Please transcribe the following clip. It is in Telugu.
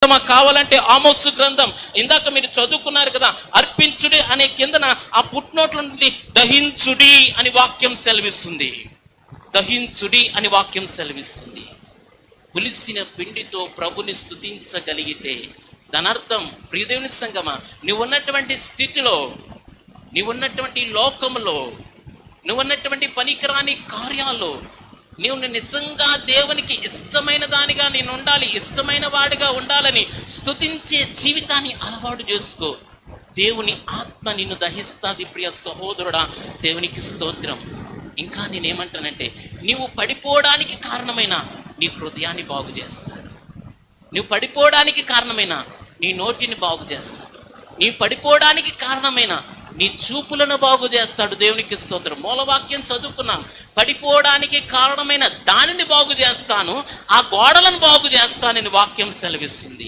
గ్రంథమా? కావాలంటే ఆమోసు గ్రంథం ఇందాక మీరు చదువుకున్నారు కదా, అర్పించుడి అనే కిందన ఆ పుట్నోట్ల నుండి దహించుడి అని వాక్యం సెలవిస్తుంది. దహించుడి అని వాక్యం సెలవిస్తుంది. పులిసిన పిండితో ప్రభుని స్తుతించగలిగితే దాని అర్థం, ప్రియదేవుని సంగమా, నువ్వున్నటువంటి స్థితిలో, నువ్వున్నటువంటి లోకంలో, నువ్వున్నటువంటి పనికిరాని కార్యాల్లో నీవు నిజంగా దేవునికి ఇష్టమైన దానిగా నేను ఉండాలి, ఇష్టమైన వాడిగా ఉండాలని స్తుతించే జీవితాన్ని అలవాటు చేసుకో. దేవుని ఆత్మ నిన్ను దహిస్తుంది. ప్రియ సహోదరుడా, దేవునికి స్తోత్రం. ఇంకా నేనేమంటానంటే, నీవు పడిపోవడానికి కారణమైన నీ హృదయాన్ని బాగు చేస్తాడు. నువ్వు పడిపోవడానికి కారణమైన నీ నోటిని బాగు చేస్తాడు. నీ పడిపోవడానికి కారణమైన నీ చూపులను బాగు చేస్తాడు. దేవునికి స్తోత్రం. మూలవాక్యం చదువుకున్నాం, పడిపోవడానికి కారణమైన దానిని బాగు చేస్తాను, ఆ గోడలను బాగు చేస్తానని వాక్యం సెలవిస్తుంది.